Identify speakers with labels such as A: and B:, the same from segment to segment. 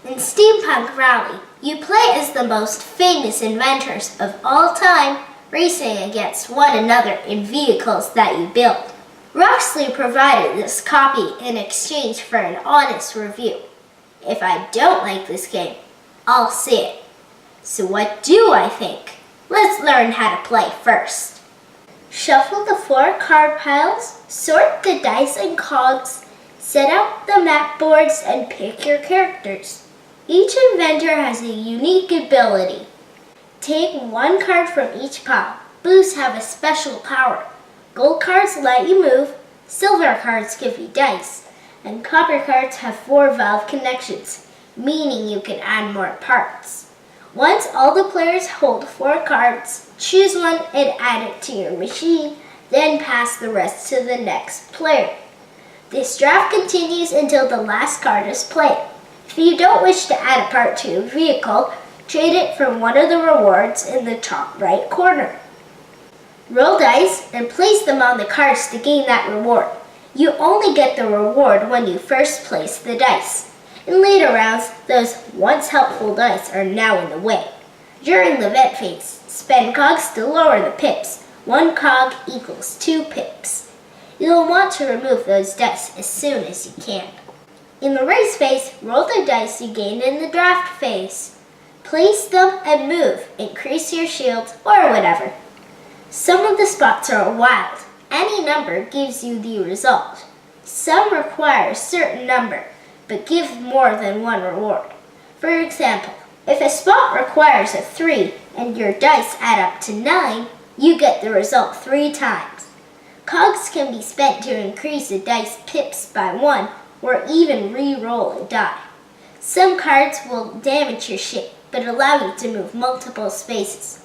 A: In Steampunk Rally, you play as the most famous inventors of all time, racing against one another in vehicles that you build. Roxley provided this copy in exchange for an honest review. If I don't like this game, I'll see it. So what do I think? Let's learn how to play first. Shuffle the 4 card piles, sort the dice and cogs, set out the map boards and pick your characters. Each inventor has a unique ability. Take 1 card from each pile. Blues have a special power. Gold cards let you move, silver cards give you dice, and copper cards have 4 valve connections, meaning you can add more parts. Once all the players hold 4 cards, choose one and add it to your machine, then pass the rest to the next player. This draft continues until the last card is played. If you don't wish to add a part to your vehicle, trade it for one of the rewards in the top right corner. Roll dice and place them on the cards to gain that reward. You only get the reward when you first place the dice. In later rounds, those once helpful dice are now in the way. During the event phase, spend cogs to lower the pips. 1 cog equals 2 pips. You'll want to remove those dice as soon as you can. In the race phase, roll the dice you gained in the draft phase. Place them and move, increase your shield, or whatever. Some of the spots are wild. Any number gives you the result. Some require a certain number, but give more than 1 reward. For example, if a spot requires a 3 and your dice add up to 9, you get the result 3 times. Cogs can be spent to increase a dice pips by 1 or even re-roll a die. Some cards will damage your ship but allow you to move multiple spaces.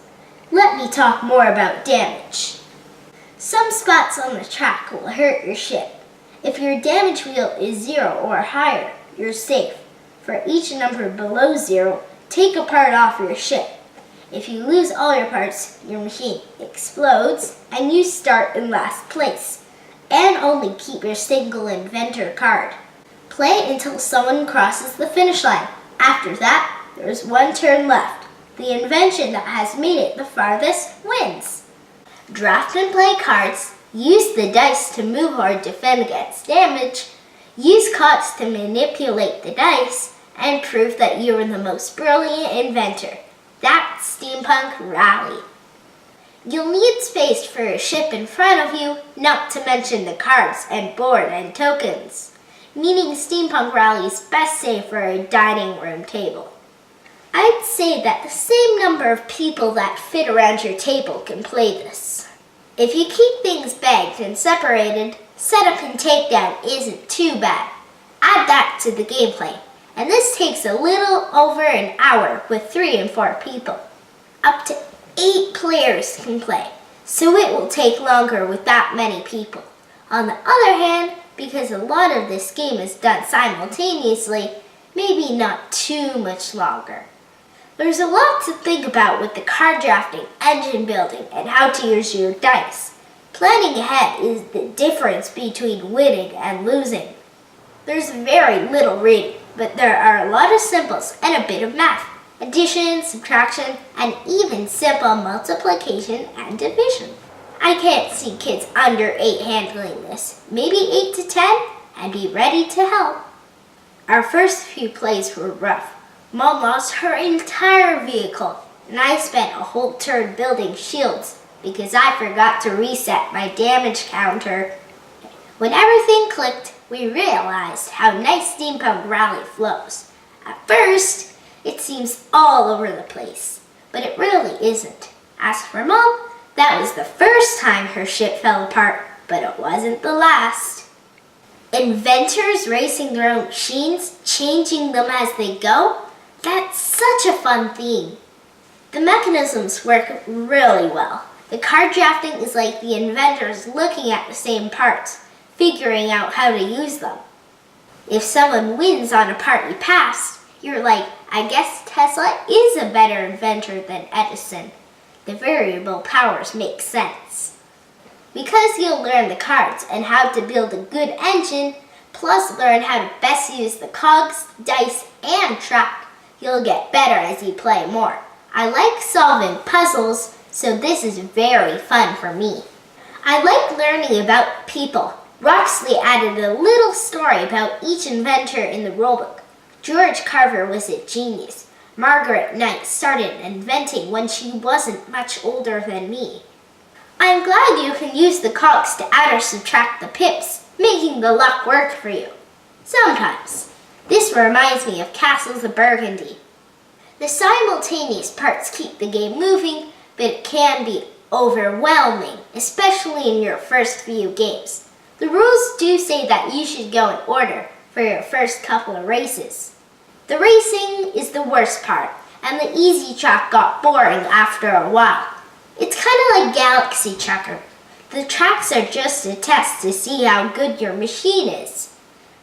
A: Let me talk more about damage. Some spots on the track will hurt your ship. If your damage wheel is 0 or higher, you're safe. For each number below 0, take a part off your ship. If you lose all your parts, your machine explodes and you start in last place. And only keep your single inventor card. Play until someone crosses the finish line. After that, there's 1 turn left. The invention that has made it the farthest wins. Draft and play cards. Use the dice to move or defend against damage. Use cogs to manipulate the dice and prove that you are the most brilliant inventor. That's Steampunk Rally. You'll need space for a ship in front of you, not to mention the cards and board and tokens, meaning Steampunk Rally is best saved for a dining room table. I'd say that the same number of people that fit around your table can play this. If you keep things bagged and separated, setup and takedown isn't too bad. Add that to the gameplay, and this takes a little over an hour with 3 and 4 people. Up to 8 players can play, so it will take longer with that many people. On the other hand, because a lot of this game is done simultaneously, maybe not too much longer. There's a lot to think about with the card drafting, engine building, and how to use your dice. Planning ahead is the difference between winning and losing. There's very little reading, but there are a lot of symbols and a bit of math. Addition, subtraction, and even simple multiplication and division. I can't see kids under 8 handling this. Maybe 8 to 10, and be ready to help. Our first few plays were rough. Mom lost her entire vehicle, and I spent a whole turn building shields because I forgot to reset my damage counter. When everything clicked, we realized how nice Steampunk Rally flows. At first, it seems all over the place, but it really isn't. As for Mom, that was the first time her ship fell apart, but it wasn't the last. Inventors racing their own machines, changing them as they go, that's such a fun theme. The mechanisms work really well. The card drafting is like the inventors looking at the same parts, figuring out how to use them. If someone wins on a part you passed, you're like, I guess Tesla is a better inventor than Edison. The variable powers make sense. Because you'll learn the cards and how to build a good engine, Plus learn how to best use the cogs, dice, and track. You'll get better as you play more. I like solving puzzles, so this is very fun for me. I like learning about people. Roxley added a little story about each inventor in the rulebook. George Carver was a genius. Margaret Knight started inventing when she wasn't much older than me. I'm glad you can use the cogs to add or subtract the pips, making the luck work for you. Sometimes. This reminds me of Castles of Burgundy. The simultaneous parts keep the game moving, but it can be overwhelming, especially in your first few games. The rules do say that you should go in order for your first couple of races. The racing is the worst part, and the easy track got boring after a while. It's kind of like Galaxy Trucker. The tracks are just a test to see how good your machine is.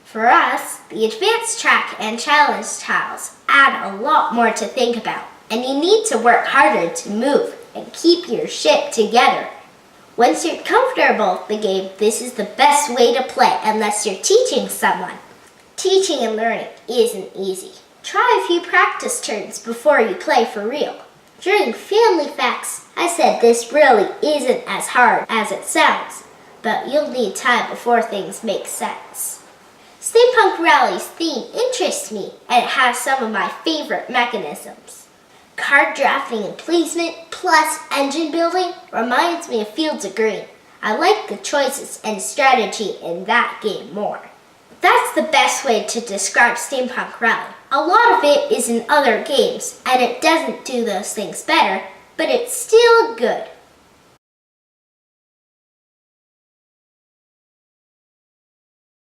A: For us, the advanced track and challenge tiles add a lot more to think about, and you need to work harder to move and keep your ship together. Once you're comfortable with the game, this is the best way to play unless you're teaching someone. Teaching and learning isn't easy. Try a few practice turns before you play for real. During Family Facts, I said this really isn't as hard as it sounds, but you'll need time before things make sense. Steampunk Rally's theme interests me, and it has some of my favorite mechanisms. Card drafting and placement plus engine building reminds me of Fields of Green. I like the choices and strategy in that game more. That's the best way to describe Steampunk Rally. A lot of it is in other games, and it doesn't do those things better, but it's still good.